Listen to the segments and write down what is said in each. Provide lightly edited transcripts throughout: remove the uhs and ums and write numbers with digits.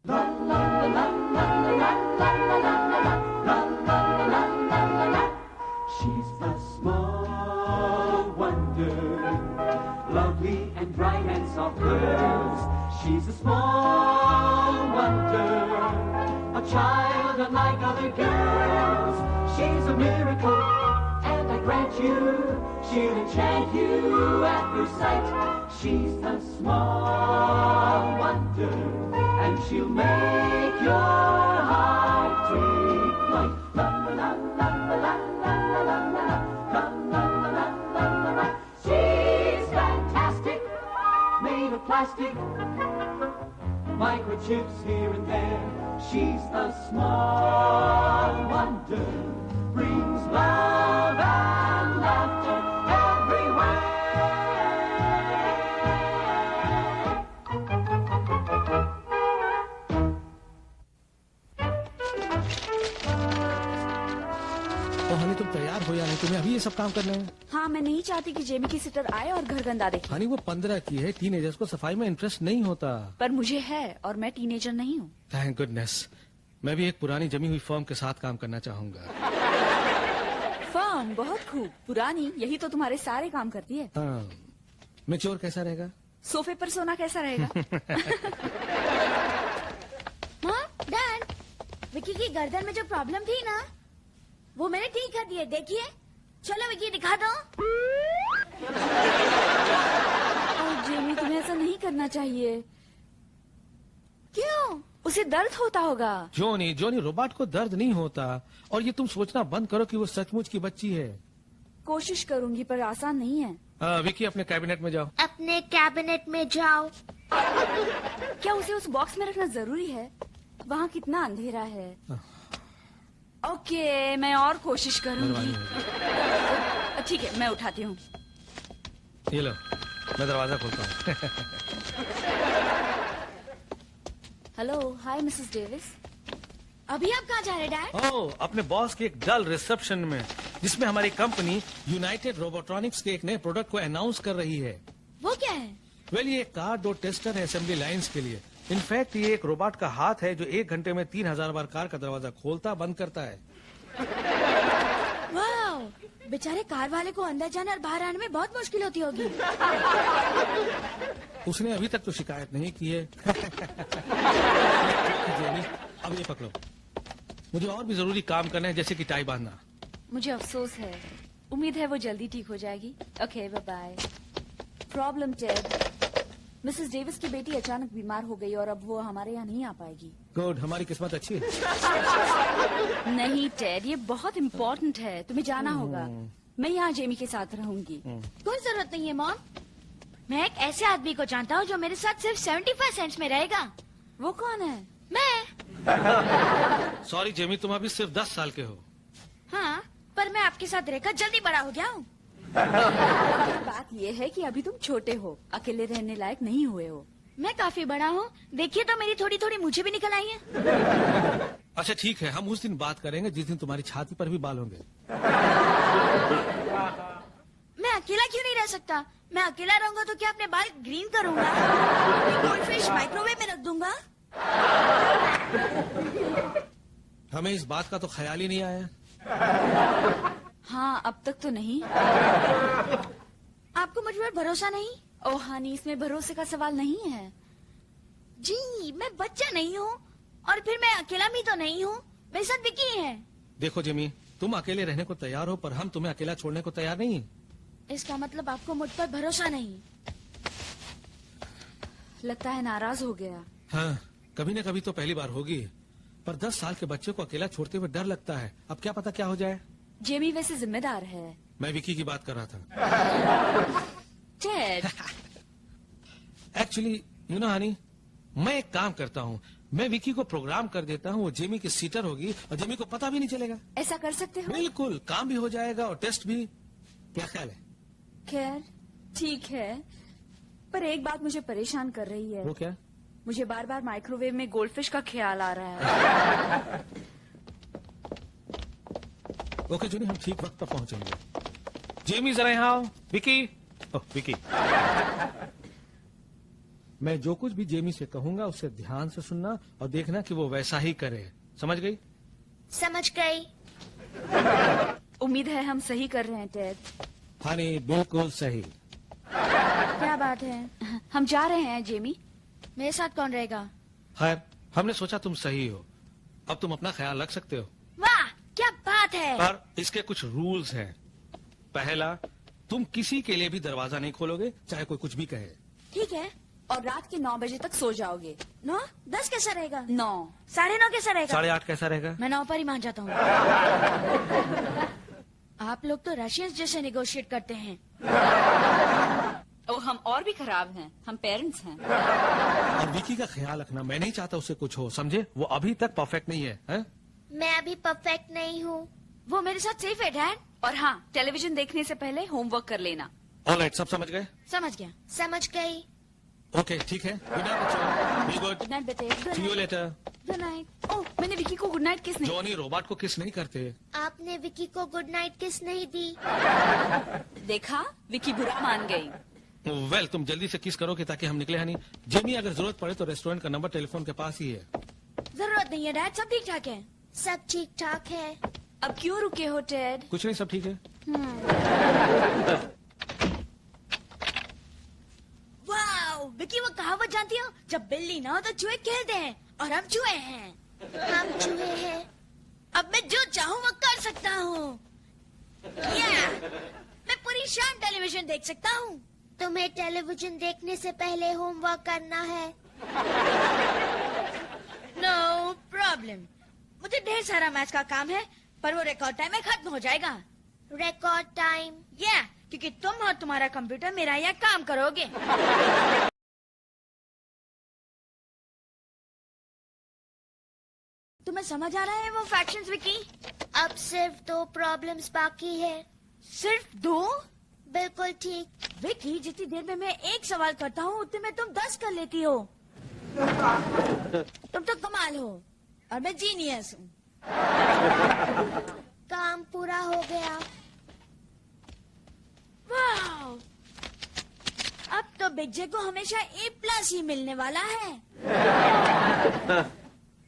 She's a small wonder, lovely and bright and soft curves. She's a small wonder, a child unlike other girls. She's a miracle, and I grant you, she'll enchant you at first sight. She's a small wonder, and she'll make your heart take flight. La la la la la la la la la la la la la la. She's fantastic, made of plastic, microchips here and there. She's a small wonder, brings love and laughter everywhere. तो हनी तुम तैयार हो या नहीं? तुम्हें अभी ये सब काम करने हैं? हाँ, मैं नहीं चाहती कि जेमी की सिटर आए और घर गंदा देखे। हनी वो 15 की है, टीनेजर्स को सफाई में इंटरेस्ट नहीं होता। पर मुझे है, और मैं टीनेजर नहीं हूँ। Thank goodness. मैं भी एक पुरानी जमी हुई फर्म के साथ काम करना चाहूंगा। फर्म बहुत खूब, पुरानी, यही तो तुम्हारे सारे काम करती है। हाँ, मैच्योर कैसा रहेगा? सोफे पर सोना कैसा रहेगा? हाँ, डैड, विकी की गर्दन में जो प्रॉब्लम थी ना, वो मैंने ठीक कर दी है, देखिए। चलो विकी दिखा दो। और जेमी, तुम्हें ऐसा नहीं करना चाहिए। क्यों? उसे दर्द होता होगा। जोनी, रोबोट को दर्द नहीं होता। और ये तुम सोचना बंद करो कि वो सचमुच की बच्ची है। कोशिश करूंगी, पर आसान नहीं है। विकी, अपने कैबिनेट में जाओ। अपने कैबिनेट में जाओ। क्या उसे उस बॉक्स में रखना जरूरी है? वहाँ कितना अंधेरा है। ओके, मैं और कोशिश करूंगी। ठीक है, मैं उठाती हूँ। ये लो, मैं दरवाजा खोलता हूँ। हेलो, हाय मिसेस डेविस। अभी आप कहाँ जा रहे डैड? ओह, अपने बॉस के एक डल रिसेप्शन में, जिसमें हमारी कंपनी यूनाइटेड रोबोट्रॉनिक्स के एक नए प्रोडक्ट को अनाउंस कर रही है। वो क्या है? वेल, ये एक कार डोर टेस्टर है असेंबली लाइंस के लिए। इनफैक्ट ये एक रोबोट का हाथ है जो 1 घंटे में 3000 बार कार का दरवाजा खोलता बंद करता है। वाह, बेचारे कार वाले को अंदर जाने और बाहर आने में बहुत मुश्किल होती होगी। उसने अभी तक तो शिकायत नहीं की है। जेनी, अब ये पकड़ो। मुझे और भी जरूरी काम करना है, जैसे कि टाई बांधना। मुझे अफसोस है, उम्मीद है वो जल्दी ठीक हो जाएगी। Okay, bye bye. Problem Ted, Mrs Davis की बेटी अचानक बीमार हो गई और अब वो हमारे यहाँ नहीं आ पाएगी। गुड, हमारी किस्मत अच्छी है। नहीं टेड, ये बहुत इम्पोर्टेंट है, तुम्हें जाना होगा। मैं यहाँ जेमी के साथ रहूंगी। कोई जरूरत नहीं है मॉम। मैं एक ऐसे आदमी को जानता हूँ जो मेरे साथ सिर्फ 75 सेंट्स में रहेगा। वो कौन है? मैं। सॉरी जेमी, तुम अभी सिर्फ 10 साल के हो। हाँ, पर मैं आपके साथ रहकर जल्दी बड़ा हो गया हूँ। बात ये है कि अभी तुम छोटे हो, अकेले रहने लायक नहीं हुए हो। मैं काफी बड़ा हूँ, देखिए तो मेरी थोड़ी थोड़ी मुझे भी निकल आई है। अच्छा ठीक है, हम उस दिन बात करेंगे जिस दिन तुम्हारी छाती पर भी बाल होंगे। मैं अकेला क्यों नहीं रह सकता? मैं अकेला रहूंगा तो क्या अपने बाल ग्रीन करूंगा? गोल्डफिश माइक्रोवेव में रख दूंगा। हमें इस बात का तो ख्याल ही नहीं आया। हाँ, अब तक तो नहीं। आपको मुझ पर भरोसा नहीं? ओह हनी, इसमें भरोसे का सवाल नहीं है। जी, मैं बच्चा नहीं हूँ और फिर मैं अकेला भी तो नहीं हूँ, मेरे साथ विकी है। देखो जिमी, तुम अकेले रहने को तैयार हो, पर हम तुम्हें अकेला छोड़ने को तैयार नहीं। इसका मतलब आपको मुझ पर भरोसा नहीं? लगता है नाराज हो गया। हाँ, कभी न कभी तो पहली बार होगी, पर 10 साल के बच्चे को अकेला छोड़ते हुए डर लगता है। अब क्या पता क्या हो जाए। जेमी वैसे जिम्मेदार है। मैं विकी की बात कर रहा था। Ted. Actually you know Honey, मैं एक काम करता हूँ, मैं विकी को प्रोग्राम कर देता हूँ, वो जेमी की सीटर होगी और जेमी को पता भी नहीं चलेगा। ऐसा कर सकते हो? बिल्कुल, काम भी हो जाएगा और टेस्ट भी। क्या ख्याल है? खैर ठीक है, पर एक बात मुझे परेशान कर रही है। वो क्या? मुझे बार बार माइक्रोवेव में गोल्डफिश का ख्याल आ रहा है। ओके जूनी, हम ठीक वक्त पर पहुंचेंगे। जेमी जरा यहाँ आओ। विकी, ओह विकी, मैं जो कुछ भी जेमी से कहूंगा उसे ध्यान से सुनना और देखना कि वो वैसा ही करे। समझ गई? समझ गई। उम्मीद है हम सही कर रहे हैं टेड। हनी बिल्कुल सही। क्या बात है? हम जा रहे हैं जेमी। मेरे साथ कौन रहेगा? खैर, हमने सोचा तुम सही हो, अब तुम अपना ख्याल रख सकते हो। वाह, क्या बात है। पर इसके कुछ रूल्स हैं। पहला, तुम किसी के लिए भी दरवाजा नहीं खोलोगे, चाहे कोई कुछ भी कहे। ठीक है। और रात के 9 बजे तक सो जाओगे। 9? 10 कैसा रहेगा? 9। 9:30 कैसा रहेगा? 8:30 कैसा रहेगा? मैं 9 पर ही मान जाता हूँ। आप लोग तो रशियंस जैसे नेगोशिएट करते हैं। ओ, हम और भी खराब हैं। हम पेरेंट्स हैं। और विकी का ख्याल रखना, मैं नहीं चाहता उसे कुछ हो, समझे? वो अभी तक परफेक्ट नहीं है? मैं अभी परफेक्ट नहीं हूँ। वो मेरे साथ सेफ है डैड। और हाँ, टेलीविजन देखने से पहले होमवर्क कर लेना। ऑलराइट, सब समझ गए? समझ गया। समझ गई। ओके, ठीक है। गुड नाइट बच्चों। Be good. गुड नाइट बेटे। See you later. Good night. Oh, मैंने विकी को गुड नाइट किस नहीं। जॉनी रोबोट को किस नहीं करते। आपने विकी को गुड नाइट किस नहीं दी? देखा, विकी बुरा मान गई। वेल, तुम जल्दी से किस करोगे ताकि हम निकले। हनी, जेमी अगर जरूरत पड़े तो रेस्टोरेंट का नंबर टेलीफोन के पास ही है। जरूरत नहीं है डैड, सब ठीक ठाक है। सब ठीक ठाक है। अब क्यों रुके हो टेड? कुछ नहीं, सब ठीक है। वाओ, विकी वो कहावत जानती हो? जब बिल्ली ना हो तो चूहे खेलते हैं, और हम चूहे हैं। हम चूहे हैं। अब मैं जो चाहूँ वो कर सकता हूँ। मैं पूरी शाम टेलीविजन देख सकता हूँ। तुम्हें टेलीविजन देखने से पहले होमवर्क करना है। No problem. मुझे ढेर सारा मैच का काम है, पर वो रिकॉर्ड टाइम में खत्म हो जाएगा। Record time? क्योंकि तुम और तुम्हारा कंप्यूटर मेरा यहाँ काम करोगे। तुम्हें समझ आ रहा है वो फैक्शंस विकी? अब सिर्फ 2 प्रॉब्लम्स बाकी है। सिर्फ 2? बिल्कुल ठीक। विकी, जितनी देर में मैं एक सवाल करता हूँ उतने में तुम 10 कर लेती हो। तुम तो कमाल हो, और मैं जीनियस हूँ। काम पूरा हो गया। वाह, अब तो बिग जे को हमेशा A+ ही मिलने वाला है।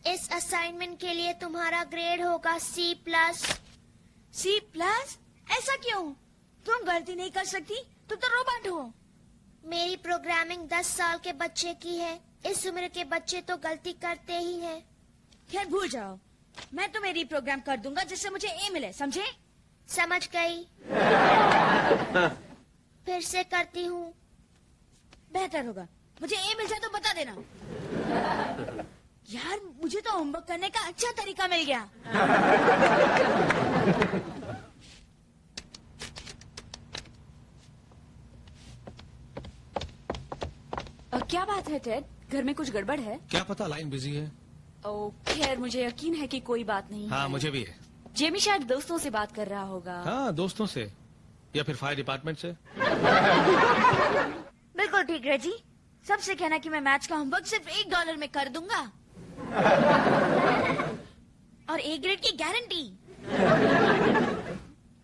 इस असाइनमेंट के लिए तुम्हारा ग्रेड होगा C+। C+? ऐसा क्यों? तुम गलती नहीं कर सकती, तुम तो रोबोट हो। मेरी प्रोग्रामिंग 10 साल के बच्चे की है। इस उम्र के बच्चे तो गलती करते ही हैं। खैर भूल जाओ, मैं तुम्हें रीप्रोग्राम कर दूंगा जिससे मुझे A मिले, समझे? समझ गई। फिर से करती हूँ। बेहतर होगा, मुझे A मिल जाए तो बता देना। यार, मुझे तो होमवर्क करने का अच्छा तरीका मिल गया। क्या बात है टेड? घर में कुछ गड़बड़ है? क्या पता, लाइन बिजी है। ओ, खैर मुझे यकीन है कि कोई बात नहीं हाँ, है। मुझे भी है। जेमी शायद दोस्तों से बात कर रहा होगा। हाँ, दोस्तों से या फिर फायर डिपार्टमेंट से। बिल्कुल ठीक रेजी। सबसे कहना कि मैं मैच का होमवर्क सिर्फ $1 में कर दूंगा, और A ग्रेड की गारंटी।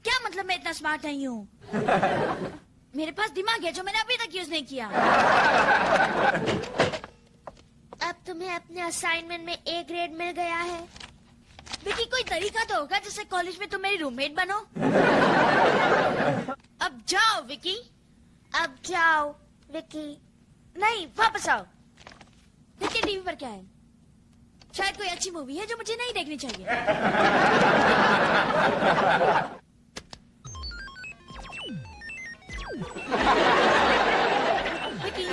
क्या मतलब मैं इतना स्मार्ट नहीं हूँ? मेरे पास दिमाग है जो मैंने अभी तक यूज नहीं किया। अब तुम्हें अपने असाइनमेंट में A ग्रेड मिल गया है। विकी, कोई तरीका तो होगा जिससे कॉलेज में तुम मेरी रूममेट बनो। अब जाओ विकी। अब जाओ विकी। नहीं, वापस आओ। देखिए टीवी पर क्या है। शायद कोई अच्छी मूवी है जो मुझे नहीं देखनी चाहिए। विकी,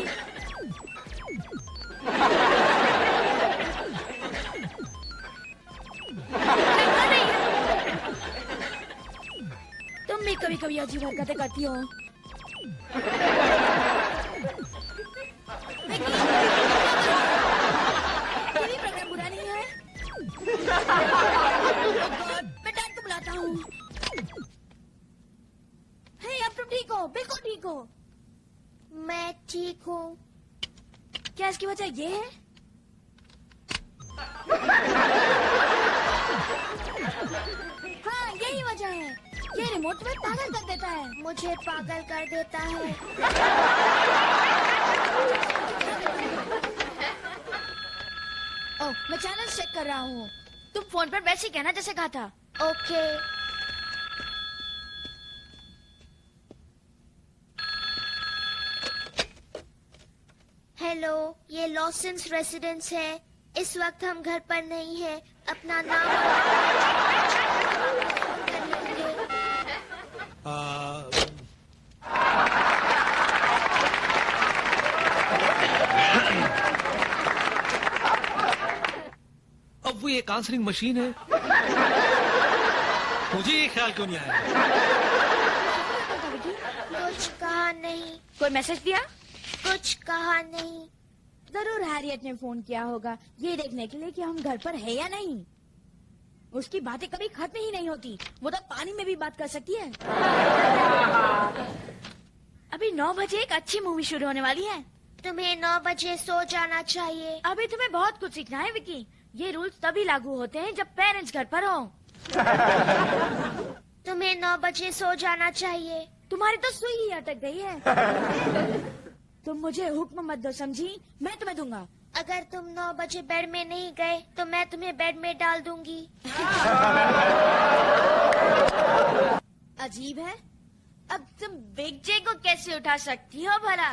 तुम भी कभी कभी अजीब हरकतें करती हो। टीवी प्रोग्राम बुरा नहीं है। मैं डैड को बुलाता हूँ। हे, अब तुम ठीक हो? बिल्कुल ठीक हो। मैं ठीक हूँ। क्या इसकी वजह ये है? हाँ, यही वजह है। ये रिमोट तुम्हें पागल कर देता है। मुझे पागल कर देता है। ओह, मैं चैनल चेक कर रहा हूँ। तुम फोन पर वैसे ही कहना जैसे कहा था। ओके। हेलो, ये लॉसेंस रेसिडेंस है। इस वक्त हम घर पर नहीं हैं। अपना नाम अब वो एक आंसरिंग मशीन है। मुझे ये ख्याल क्यों नहीं आया? कुछ कहा नहीं। कोई मैसेज दिया? कुछ कहा नहीं। जरूर हैरियट ने फोन किया होगा ये देखने के लिए कि हम घर पर है या नहीं। उसकी बातें कभी खत्म ही नहीं होती। वो तो पानी में भी बात कर सकती है। अभी 9 बजे एक अच्छी मूवी शुरू होने वाली है। तुम्हें 9 बजे सो जाना चाहिए। अभी तुम्हें बहुत कुछ सीखना है विकी। ये रूल्स तभी लागू होते हैं जब पेरेंट्स घर पर हो। तुम्हें 9 बजे सो जाना चाहिए। तुम्हारी तो सुई ही अटक गई है। तुम मुझे हुक्म मत दो, समझी? मैं तुम्हें दूंगा। अगर तुम 9 बजे बेड में नहीं गए तो मैं तुम्हें बेड में डाल दूंगी। अजीब है। अब तुम बिग जे को कैसे उठा सकती हो भला?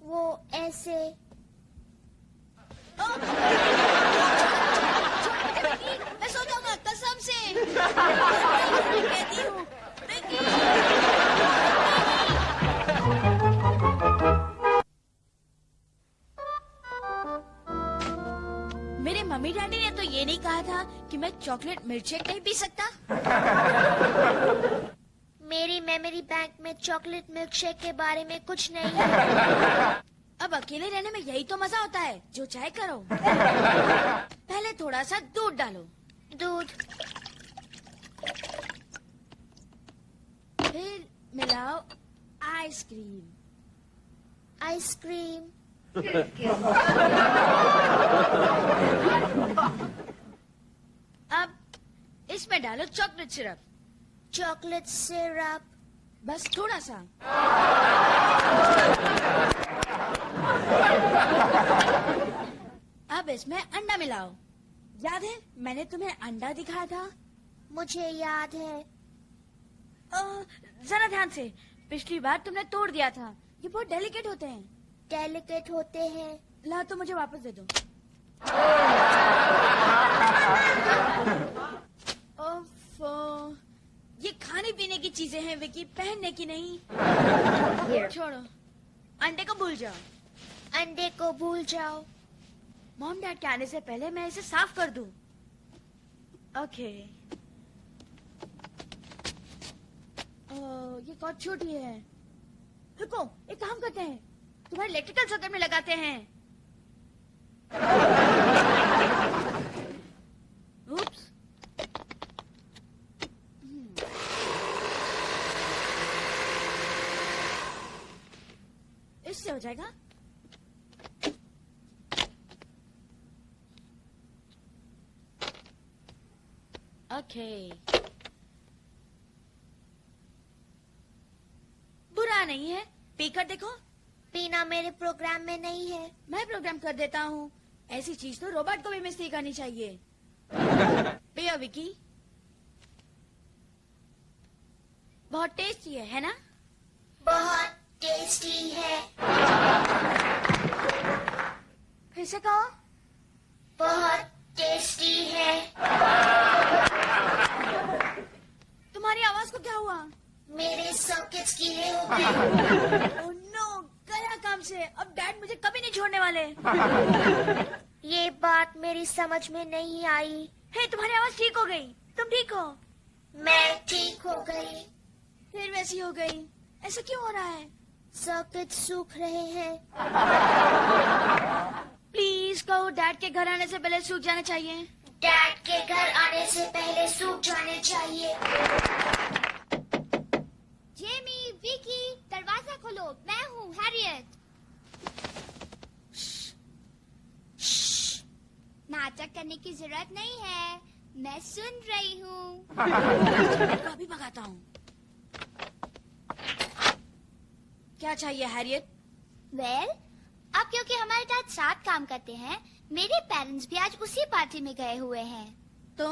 वो ऐसे। मैं सो जाऊंगा कसम से। मैं कहती हूँ मेरे मम्मी डैडी ने तो ये नहीं कहा था कि मैं चॉकलेट मिल्कशेक नहीं पी सकता। मेरी मेमोरी बैंक में चॉकलेट मिल्कशेक के बारे में कुछ नहीं है। अब अकेले रहने में यही तो मजा होता है। जो चाहे करो। पहले थोड़ा सा दूध डालो। दूध। फिर मिलाओ आइसक्रीम। आइसक्रीम। अब इसमें डालो चॉकलेट सिरप। Chocolate syrup. बस थोड़ा सा। अब इसमें अंडा मिलाओ। याद है मैंने तुम्हें अंडा दिखाया था? मुझे याद है। जरा ध्यान से। पिछली बार तुमने तोड़ दिया था। ये बहुत डेलिकेट होते हैं। डेलिकेट होते हैं। ला तो मुझे वापस दे दो। ओफो, ये खाने पीने की चीजें हैं विकी, पहनने की नहीं। छोड़ो, अंडे को भूल जाओ। अंडे को भूल जाओ। मॉम डैड के आने से पहले मैं इसे साफ कर दूं। ओके। ये कॉर्ड छोटी है। रुको, एक काम करते हैं, तुम्हारे इलेक्ट्रिकल सॉकेट में लगाते हैं। Oops. इससे हो जाएगा। ओके। बुरा नहीं है, पीकर देखो। पीना मेरे प्रोग्राम में नहीं है। मैं प्रोग्राम कर देता हूँ। ऐसी चीज तो रोबोट को भी मिस्त्री करनी चाहिए। पियो विकी। बहुत टेस्टी है ना? बहुत टेस्टी है। फिर से कहो। बहुत टेस्टी है। तुम्हारी आवाज को क्या हुआ? मेरे सॉकेट्स गीले हो गए। ओह नो, गया काम से। अब डैड मुझे कभी नहीं छोड़ने वाले। ये बात मेरी समझ में नहीं आई। हे, तुम्हारी आवाज ठीक हो गई। तुम ठीक हो? मैं ठीक हो गई। फिर वैसी हो गई। ऐसा क्यों हो रहा है? सॉकेट सूख रहे हैं। प्लीज कहो डैड के घर आने से पहले सूख जाने चाहिए। डैड के घर आने से पहले सूख जाने चाहिए। जेमी, विकी, दरवाजा खोलो। मैं हूँ हैरियट। नाटक करने की जरूरत नहीं है। मैं सुन रही हूँ। मैं अभी भगाता हूँ। क्या चाहिए हैरियत? वेल, अब क्योंकि हमारे डैड साथ काम करते हैं, मेरे पेरेंट्स भी आज उसी पार्टी में गए हुए हैं। तो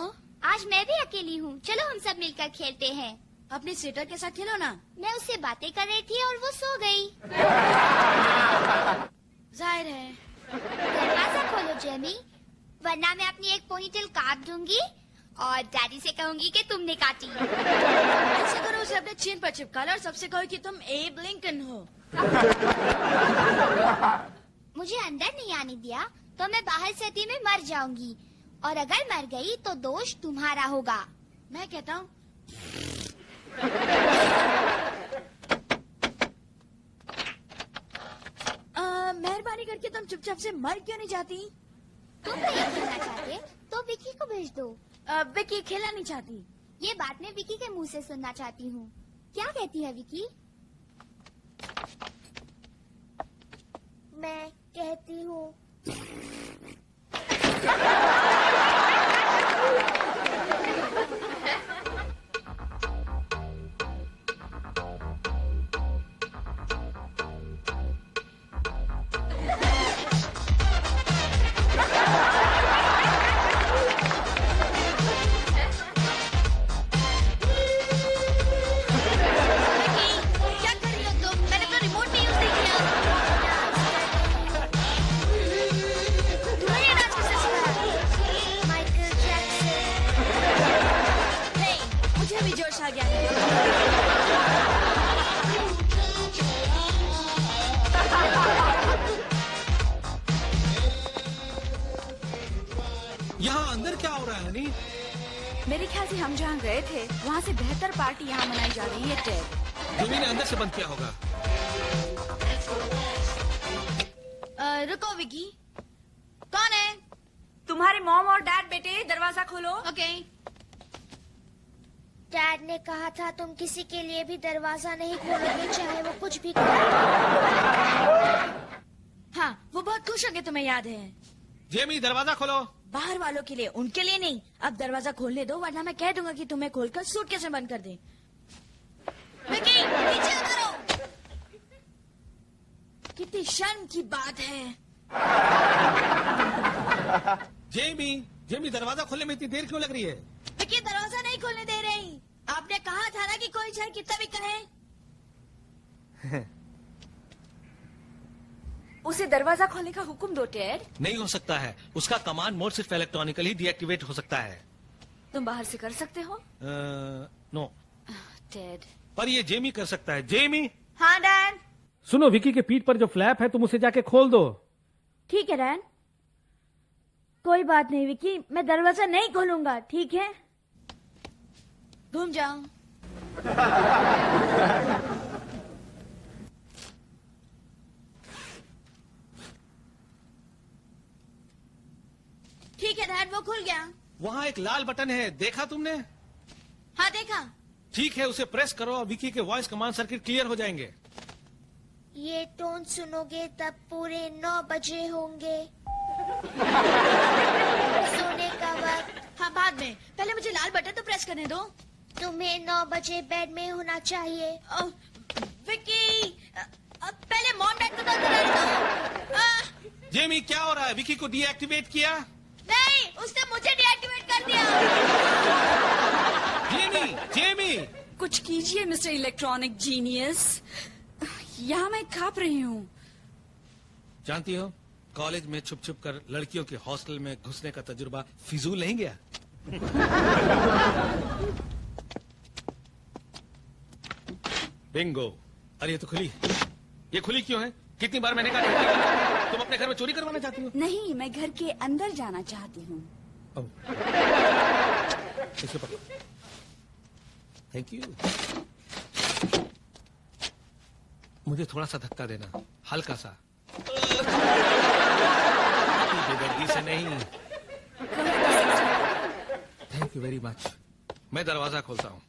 आज मैं भी अकेली हूँ। चलो हम सब मिलकर खेलते हैं। अपने सिटर के साथ खेलो ना। मैं उससे बातें कर रही थी और वो सो गई। जाहिर है। दरवाजा खोलो जेमी, वरना मैं अपनी एक पोनीटेल काट दूंगी और डैडी से कहूंगी कि तुमने काटी। ऐसे करो, उसे अपने चीन पर चिपका लो और सबसे कहो कि तुम एब लिंकन हो। मुझे अंदर नहीं आने दिया तो मैं बाहर सती में मर जाऊंगी, और अगर मर गई तो दोष तुम्हारा होगा। मैं कहता हूँ मेहरबानी करके तुम चुपचाप से मर क्यों नहीं जाती? तुम नहीं खेलना चाहते तो विकी को भेज दो। विकी खेलना नहीं चाहती। ये बात मैं विकी के मुंह से सुनना चाहती हूँ। क्या कहती है विकी? मैं कहती हूँ क्या कर रही हो तुम? मैंने अपना रिमोट भी यूज नहीं किया। तुम्हें ये डांस किसने सिखाया? Michael Jackson. हे, मुझे भी जोश आ गया है। यहाँ अंदर क्या हो रहा है हनी? मेरे ख्याल से हम जहाँ गए थे वहाँ से बेहतर पार्टी यहाँ मनाई जा रही है टेड। जिमी ने अंदर से बंद किया होगा। रुको विकी, कौन है? तुम्हारे मॉम और डैड बेटे, दरवाजा खोलो। ओके। डैड ने कहा था तुम किसी के लिए भी दरवाजा नहीं खोलोगे, चाहे वो कुछ भी करे। हाँ, वो बहुत खुश होंगे, तुम्हें याद है। जेमी दरवाजा खोलो। बाहर वालों के लिए, उनके लिए नहीं। अब दरवाजा खोलने दो, वरना मैं कह दूंगा कि तुम्हें खोलकर सूटकेस में बंद कर दे। विकी, नीचे उतरो। कितनी शर्म की बात है। जेमी दरवाजा खोलने में इतनी देर क्यों लग रही है? विकी, दरवाजा नहीं खोलने दे रही। आपने कहा था ना कि कोई चाहे कितना भी कहे। उसे दरवाजा खोलने का हुक्म दो टेड। नहीं हो सकता है, उसका कमांड मोड सिर्फ इलेक्ट्रॉनिकली डीएक्टिवेट हो सकता है। तुम बाहर से कर सकते हो? No, Ted. पर ये जेमी कर सकता है। जेमी। हाँ डैड। सुनो, विकी के पीठ पर जो फ्लैप है तुम उसे जाके खोल दो। ठीक है डैड। कोई बात नहीं विकी, मैं दरवाजा नहीं खोलूंगा, ठीक है? घूम जाओ। ठीक है डैड, वो खुल गया। वहाँ एक लाल बटन है, देखा तुमने? हाँ देखा। ठीक है, उसे प्रेस करो और विकी के वॉइस कमांड सर्किट क्लियर हो जाएंगे। ये टोन सुनोगे तब पूरे 9 बजे होंगे। सोने का वक्त। हाँ बाद में, पहले मुझे लाल बटन तो प्रेस करने दो। तुम्हें 9 बजे बेड में होना चाहिए। विकी, पहले मॉम डैड को तो कराने दो। जेमी क्या हो रहा है? विकी को डीएक्टिवेट किया? नहीं, उसने मुझे डीएक्टिवेट कर दिया। जेमी। कुछ कीजिए मिस्टर इलेक्ट्रॉनिक जीनियस। यहाँ मैं कांप रही हूँ। जानती हो, कॉलेज में छुप छुप कर लड़कियों के हॉस्टल में घुसने का तजुर्बा फिजूल नहीं गया। बिंगो। अरे ये तो खुली। ये खुली क्यों है? कितनी बार मैंने कहा तुम अपने घर में चोरी करवाना चाहती हो? नहीं, मैं घर के अंदर जाना चाहती हूँ। इसे पकड़ो। Thank you. मुझे थोड़ा सा धक्का देना, हल्का सा। बेदर्दी से नहीं। Thank you very much. मैं दरवाजा खोलता हूँ।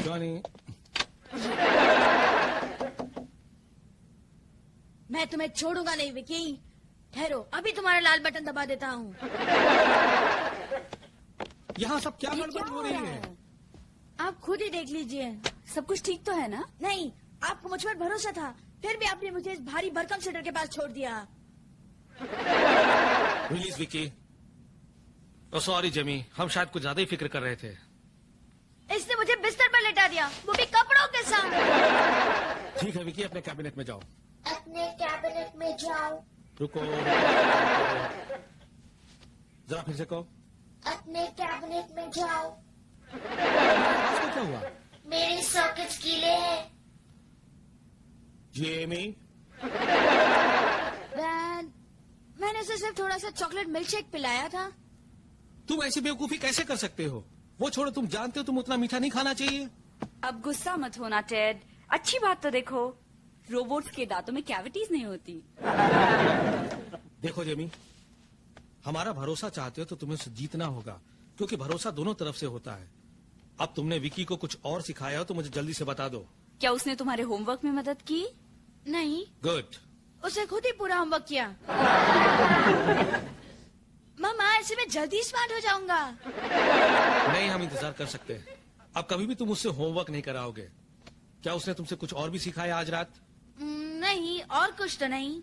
जॉनी, मैं तुम्हें छोड़ूंगा नहीं विकी। ठहरो, अभी तुम्हारा लाल बटन दबा देता हूँ। यहाँ सब क्या ये गड़बड़ क्या हो हो रही रहा है? है? आप खुद ही देख लीजिए। सब कुछ ठीक तो है ना? नहीं, आपको मुझ पर भरोसा था, फिर भी आपने मुझे इस भारी भरकम शटर के पास छोड़ दिया। रिलीज विकी। सॉरी जेमी, हम शायद कुछ ज्यादा ही फिक्र कर रहे थे। इसने मुझे बिस्तर पर लेटा दिया, वो भी कपड़ों के साथ। ठीक है विकी, अपने कैबिनेट में जाओ। अपने कैबिनेट में जाओ। रुको, जरा फिर से कहो। अपने कैबिनेट में जाओ। इसको क्या हुआ? मेरे सॉकेट्स गीले हैं। जेमी, डैड, मैंने उसे सिर्फ थोड़ा सा चॉकलेट मिल्क शेक पिलाया था। तुम ऐसी बेवकूफी कैसे कर सकते हो? वो छोड़ो, तुम जानते हो तुम उतना मीठा नहीं खाना चाहिए। अब गुस्सा मत होना टेड, अच्छी बात तो देखो, रोबोट्स के दांतों में कैविटीज नहीं होती। देखो जेमी, हमारा भरोसा चाहते हो तो तुम्हें उसे जीतना होगा, क्योंकि भरोसा दोनों तरफ से होता है। अब तुमने विकी को कुछ और सिखाया हो तो मुझे जल्दी से बता दो। क्या उसने तुम्हारे होमवर्क में मदद की? नहीं, गुड। उसने खुद ही पूरा होमवर्क किया। मामा, ऐसे में जल्दी स्मार्ट हो जाऊंगा। नहीं, हम इंतजार कर सकते हैं। अब कभी भी तुम उससे होमवर्क नहीं कराओगे। क्या उसने तुमसे कुछ और भी सिखाया आज रात? नहीं, और कुछ तो नहीं।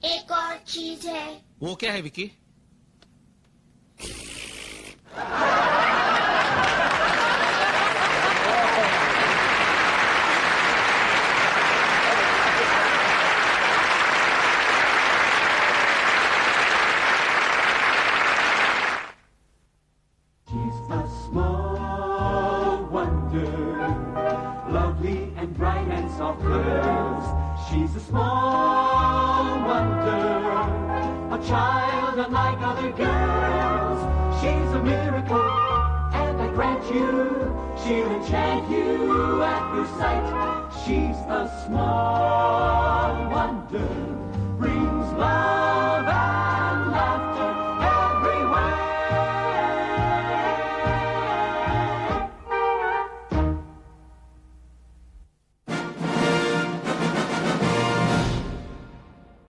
एक और चीज है। वो क्या है Vicky? She's a small wonder, lovely and bright and soft curves. She's a small wonder, a child unlike other girls. She's a miracle, and I grant you, she'll enchant you at first sight. She's a small